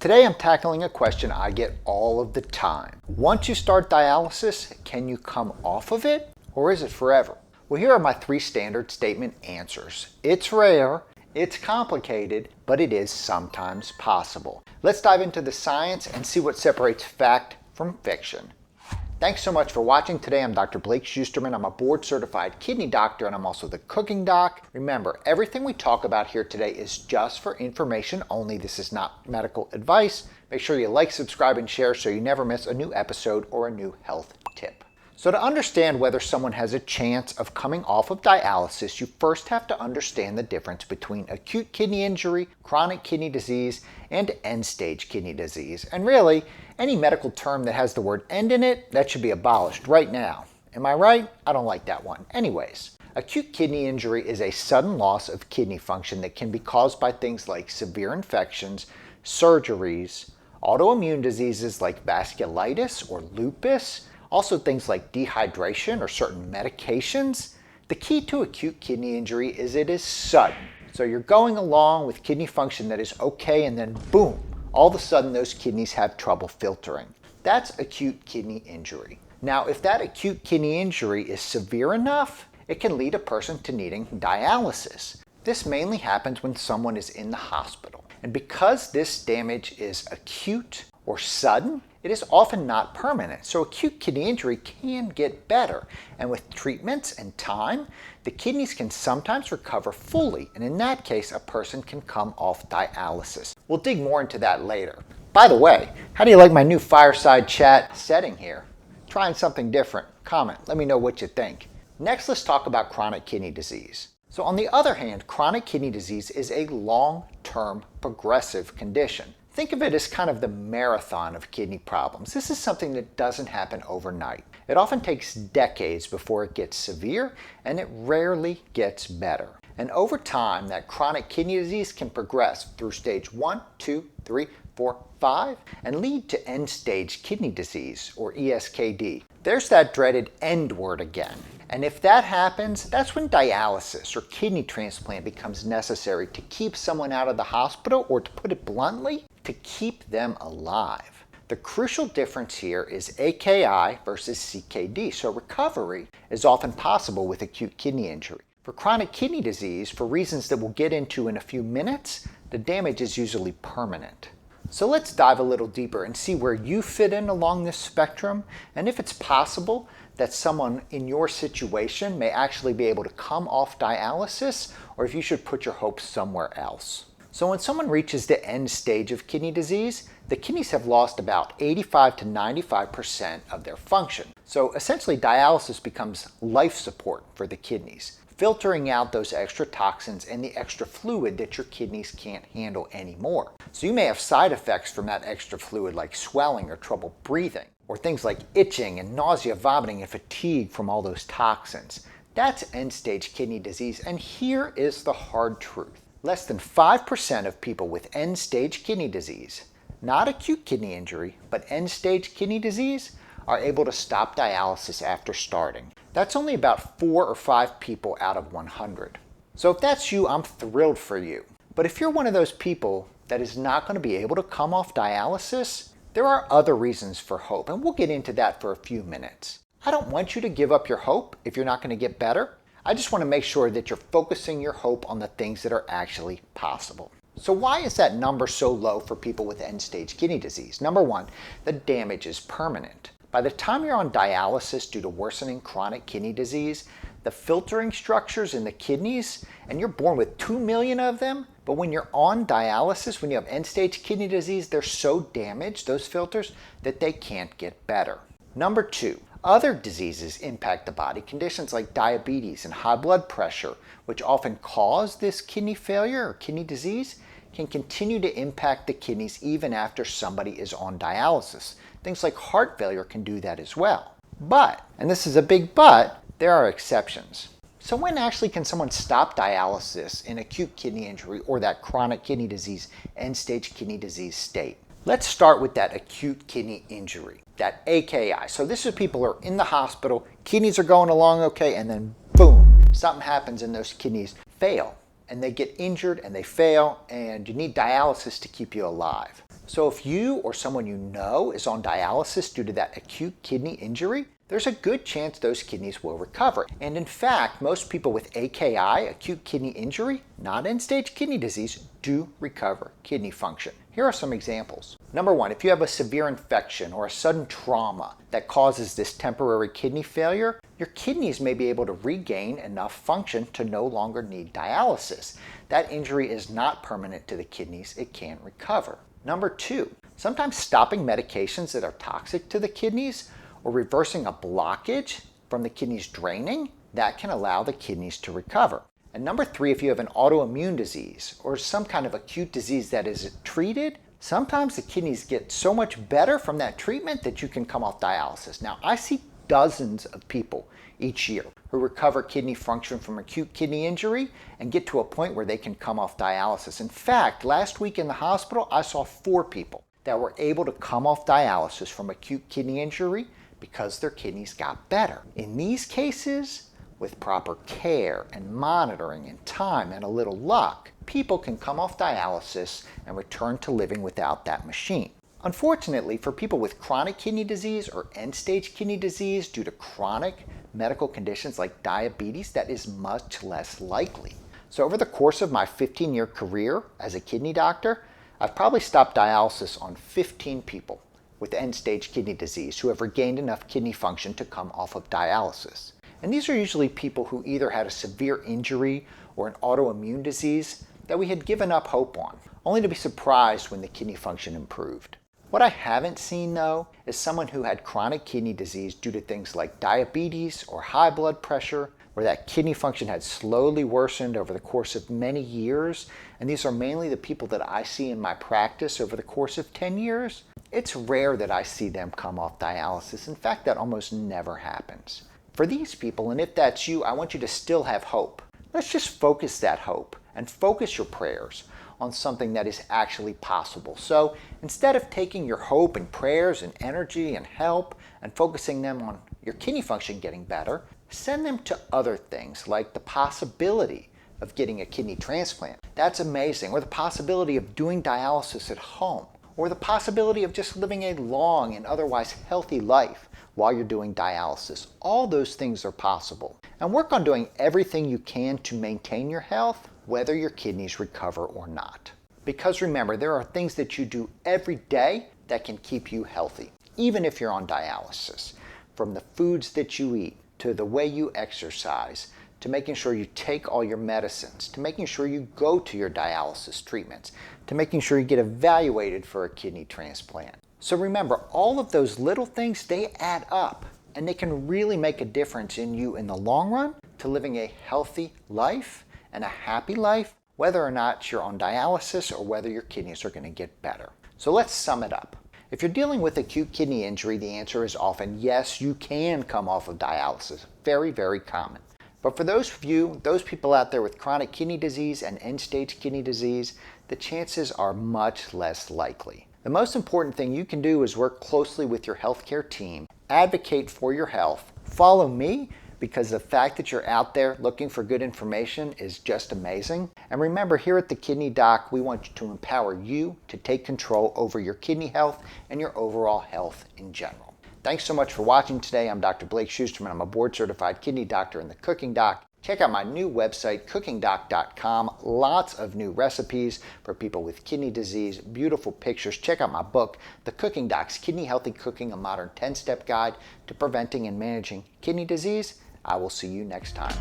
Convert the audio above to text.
Today I'm tackling a question I get all of the time. Once you start dialysis, can you come off of it, or is it forever? Well, here are my 3 standard statement answers. It's rare, it's complicated, but it is sometimes possible. Let's dive into the science and see what separates fact from fiction. Thanks so much for watching. Today I'm Dr. Blake Schusterman. I'm a board-certified kidney doctor and I'm also the cooking doc. Remember, everything we talk about here today is just for information only. This is not medical advice. Make sure you like, subscribe, and share so you never miss a new episode or a new health tip. So to understand whether someone has a chance of coming off of dialysis, you first have to understand the difference between acute kidney injury, chronic kidney disease, and end-stage kidney disease. And really, any medical term that has the word end in it, that should be abolished right now. Am I right? I don't like that one. Anyways, acute kidney injury is a sudden loss of kidney function that can be caused by things like severe infections, surgeries, autoimmune diseases like vasculitis or lupus, also things like dehydration or certain medications. The key to acute kidney injury is it is sudden. So you're going along with kidney function that is okay, and then boom, all of a sudden those kidneys have trouble filtering. That's acute kidney injury. Now, if that acute kidney injury is severe enough, it can lead a person to needing dialysis. This mainly happens when someone is in the hospital. And because this damage is acute or sudden, it is often not permanent. So acute kidney injury can get better. And with treatments and time, the kidneys can sometimes recover fully. And in that case, a person can come off dialysis. We'll dig more into that later. By the way, how do you like my new fireside chat setting here? Trying something different. Comment. Let me know what you think. Next, let's talk about chronic kidney disease. So on the other hand, chronic kidney disease is a long-term progressive condition. Think of it as kind of the marathon of kidney problems. This is something that doesn't happen overnight. It often takes decades before it gets severe, and it rarely gets better. And over time, that chronic kidney disease can progress through stage 1, 2, 3, 4, 5, and lead to end-stage kidney disease, or ESKD. There's that dreaded end word again. And if that happens, that's when dialysis or kidney transplant becomes necessary to keep someone out of the hospital, or to put it bluntly, to keep them alive. The crucial difference here is AKI versus CKD, so recovery is often possible with acute kidney injury. For chronic kidney disease, for reasons that we'll get into in a few minutes, the damage is usually permanent. So let's dive a little deeper and see where you fit in along this spectrum, and if it's possible that someone in your situation may actually be able to come off dialysis, or if you should put your hopes somewhere else. So when someone reaches the end stage of kidney disease, the kidneys have lost about 85 to 95% of their function. So essentially dialysis becomes life support for the kidneys, filtering out those extra toxins and the extra fluid that your kidneys can't handle anymore. So you may have side effects from that extra fluid like swelling or trouble breathing, or things like itching and nausea, vomiting, and fatigue from all those toxins. That's end-stage kidney disease, and here is the hard truth. Less than 5% of people with end-stage kidney disease, not acute kidney injury, but end-stage kidney disease, are able to stop dialysis after starting. That's only about 4 or 5 people out of 100. So if that's you, I'm thrilled for you. But if you're one of those people that is not going to be able to come off dialysis, there are other reasons for hope, and we'll get into that for a few minutes. I don't want you to give up your hope if you're not going to get better. I just want to make sure that you're focusing your hope on the things that are actually possible. So why is that number so low for people with end-stage kidney disease? Number one, the damage is permanent. By the time you're on dialysis due to worsening chronic kidney disease, the filtering structures in the kidneys, and you're born with 2 million of them, but when you're on dialysis, when you have end-stage kidney disease, they're so damaged, those filters, that they can't get better. Number two, other diseases impact the body. Conditions like diabetes and high blood pressure, which often cause this kidney failure or kidney disease, can continue to impact the kidneys even after somebody is on dialysis. Things like heart failure can do that as well. But, and this is a big but, there are exceptions. So when actually can someone stop dialysis in acute kidney injury or that chronic kidney disease, end-stage kidney disease state? Let's start with that acute kidney injury, that AKI. So this is people who are in the hospital, kidneys are going along okay, and then boom, something happens and those kidneys fail and they get injured and they fail, and you need dialysis to keep you alive. So if you or someone you know is on dialysis due to that acute kidney injury, there's a good chance those kidneys will recover. And in fact, most people with AKI, acute kidney injury, not end-stage kidney disease, do recover kidney function. Here are some examples. Number one, if you have a severe infection or a sudden trauma that causes this temporary kidney failure, your kidneys may be able to regain enough function to no longer need dialysis. That injury is not permanent to the kidneys, it can recover. Number two, sometimes stopping medications that are toxic to the kidneys or reversing a blockage from the kidneys draining, that can allow the kidneys to recover. And number three, if you have an autoimmune disease or some kind of acute disease that is treated, sometimes the kidneys get so much better from that treatment that you can come off dialysis. Now, I see dozens of people each year who recover kidney function from acute kidney injury and get to a point where they can come off dialysis. In fact, last week in the hospital, I saw 4 people that were able to come off dialysis from acute kidney injury because their kidneys got better. In these cases, with proper care and monitoring and time and a little luck, people can come off dialysis and return to living without that machine. Unfortunately, for people with chronic kidney disease or end-stage kidney disease due to chronic medical conditions like diabetes, that is much less likely. So over the course of my 15-year career as a kidney doctor, I've probably stopped dialysis on 15 people with end-stage kidney disease who have regained enough kidney function to come off of dialysis. And these are usually people who either had a severe injury or an autoimmune disease that we had given up hope on, only to be surprised when the kidney function improved. What I haven't seen though is someone who had chronic kidney disease due to things like diabetes or high blood pressure, where that kidney function had slowly worsened over the course of many years, and these are mainly the people that I see in my practice over the course of 10 years. It's rare that I see them come off dialysis. In fact, that almost never happens. For these people, and if that's you, I want you to still have hope. Let's just focus that hope and focus your prayers on something that is actually possible. So instead of taking your hope and prayers and energy and help and focusing them on your kidney function getting better, send them to other things like the possibility of getting a kidney transplant. That's amazing. Or the possibility of doing dialysis at home. Or the possibility of just living a long and otherwise healthy life while you're doing dialysis. All those things are possible. And work on doing everything you can to maintain your health, whether your kidneys recover or not. Because remember, there are things that you do every day that can keep you healthy, even if you're on dialysis. From the foods that you eat, to the way you exercise, to making sure you take all your medicines, to making sure you go to your dialysis treatments, to making sure you get evaluated for a kidney transplant. So remember, all of those little things, they add up, and they can really make a difference in you in the long run to living a healthy life and a happy life, whether or not you're on dialysis or whether your kidneys are going to get better. So let's sum it up. If you're dealing with acute kidney injury, the answer is often yes, you can come off of dialysis. Very, very common. But for those people out there with chronic kidney disease and end-stage kidney disease, the chances are much less likely. The most important thing you can do is work closely with your healthcare team, advocate for your health, follow me, because the fact that you're out there looking for good information is just amazing. And remember, here at the Kidney Doc, we want to empower you to take control over your kidney health and your overall health in general. Thanks so much for watching today. I'm Dr. Blake Schusterman. I'm a board-certified kidney doctor in the Cooking Doc. Check out my new website, cookingdoc.com. Lots of new recipes for people with kidney disease, beautiful pictures. Check out my book, The Cooking Doc's Kidney Healthy Cooking, a modern 10-step guide to preventing and managing kidney disease. I will see you next time.